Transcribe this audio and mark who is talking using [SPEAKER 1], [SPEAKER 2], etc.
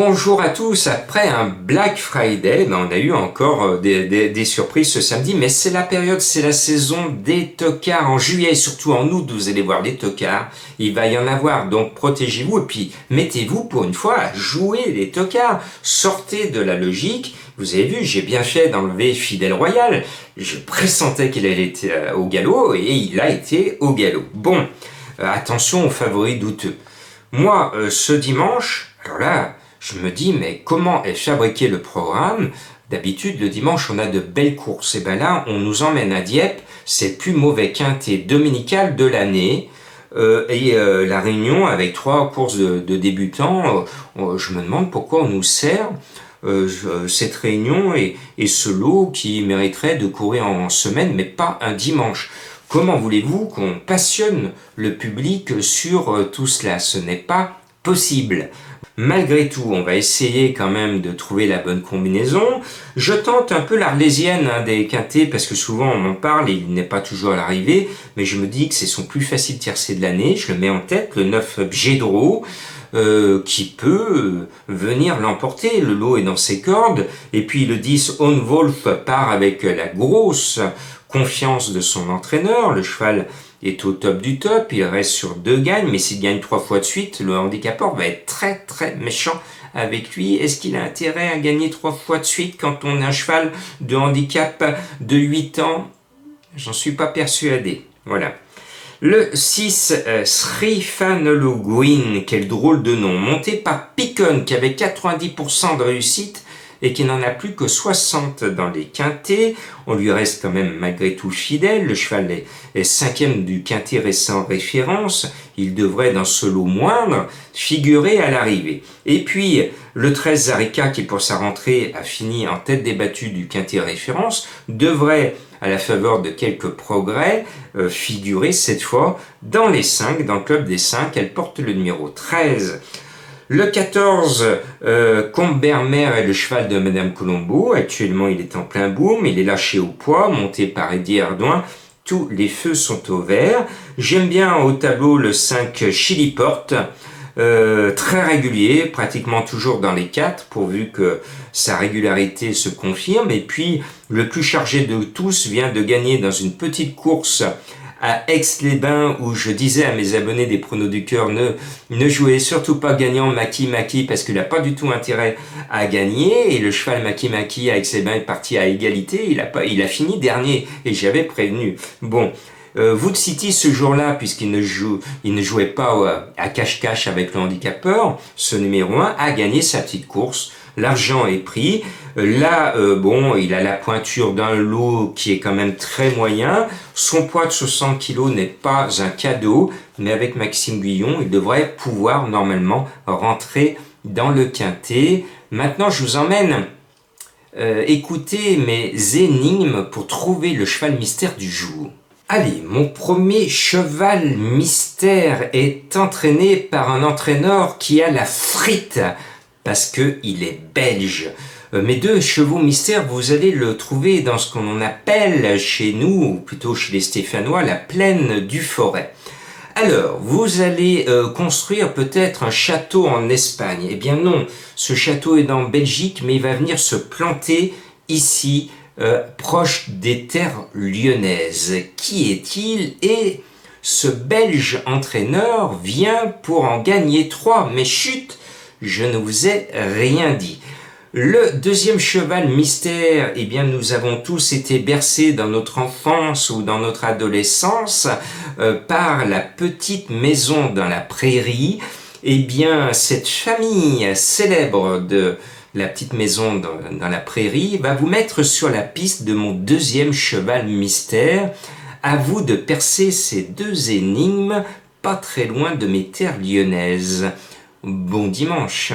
[SPEAKER 1] Bonjour à tous, après un Black Friday, on a eu encore des surprises ce samedi, mais c'est la période, c'est la saison des tocards. En juillet et surtout en août, vous allez voir les tocards, il va y en avoir, donc protégez-vous et puis mettez-vous pour une fois à jouer les tocards. Sortez de la logique, vous avez vu, j'ai bien fait d'enlever Fidèle Royal, je pressentais qu'il allait être au galop et il a été au galop. Bon, attention aux favoris douteux. Moi, ce dimanche, alors là, je me dis, mais comment est fabriqué le programme? D'habitude, le dimanche, on a de belles courses. Et bien là, on nous emmène à Dieppe, c'est le plus mauvais quintet dominical de l'année. La Réunion, avec 3 courses de débutants, je me demande pourquoi on nous sert cette réunion et ce lot qui mériterait de courir en semaine, mais pas un dimanche. Comment voulez-vous qu'on passionne le public sur tout cela? Ce n'est pas possible. Malgré tout, on va essayer quand même de trouver la bonne combinaison. Je tente un peu l'Arlésienne des quintets parce que souvent on en parle et il n'est pas toujours à l'arrivée, mais je me dis que c'est son plus facile tiercé de l'année. Je le mets en tête, le 9 Bjedro, qui peut venir l'emporter. Le lot est dans ses cordes. Et puis le 10 Onwolf part avec la grosse confiance de son entraîneur. Le cheval est au top du top, il reste sur 2 gagnes, mais s'il gagne 3 fois de suite, le handicapeur va être très très méchant avec lui. Est-ce qu'il a intérêt à gagner 3 fois de suite quand on a un cheval de handicap de 8 ans? J'en suis pas persuadé. Voilà. Le 6, Srifanoluguin, quel drôle de nom, monté par Picon, qui avait 90% de réussite, et qui n'en a plus que 60 dans les quintets. On lui reste quand même malgré tout fidèle. Le cheval est 5e du quintet récent référence. Il devrait, dans ce lot moindre, figurer à l'arrivée. Et puis, le 13 Zarika, qui pour sa rentrée a fini en tête des battues du quintet référence, devrait, à la faveur de quelques progrès, figurer cette fois dans les 5, dans le club des 5. Elle porte le numéro 13. Le 14, Combermère est le cheval de Madame Colombo. Actuellement, il est en plein boom. Il est lâché au poids, monté par Eddie Ardouin. Tous les feux sont au vert. J'aime bien au tableau le 5 Chiliporte. Très régulier, pratiquement toujours dans les 4, pourvu que sa régularité se confirme. Et puis, le plus chargé de tous vient de gagner dans une petite course à Aix-les-Bains, où je disais à mes abonnés des pronos du cœur, ne jouez surtout pas gagnant Maki parce qu'il n'a pas du tout intérêt à gagner. Et le cheval Maki à Aix-les-Bains est parti à égalité. Il a fini dernier et j'avais prévenu. Bon. Wood City ce jour-là, puisqu'il ne jouait pas à cache-cache avec le handicapeur, ce numéro 1 a gagné sa petite course. L'argent est pris. Là, il a la pointure d'un lot qui est quand même très moyen. Son poids de 60 kg n'est pas un cadeau, mais avec Maxime Guillon, il devrait pouvoir normalement rentrer dans le quintet. Maintenant, je vous emmène écouter mes énigmes pour trouver le cheval mystère du jour. Allez, mon premier cheval mystère est entraîné par un entraîneur qui a la frite, parce qu'il est belge. Mes 2 chevaux mystères, vous allez le trouver dans ce qu'on appelle chez nous, ou plutôt chez les Stéphanois, la plaine du Forêt. Alors, vous allez construire peut-être un château en Espagne. Eh bien non, ce château est en Belgique, mais il va venir se planter ici, proche des terres lyonnaises. Qui est-il? Et ce belge entraîneur vient pour en gagner 3. Mais chut, je ne vous ai rien dit. Le deuxième cheval mystère, eh bien nous avons tous été bercés dans notre enfance ou dans notre adolescence par la petite maison dans la prairie. Eh bien cette famille célèbre de la petite maison dans la prairie va vous mettre sur la piste de mon deuxième cheval mystère. À vous de percer ces 2 énigmes, pas très loin de mes terres lyonnaises. Bon dimanche!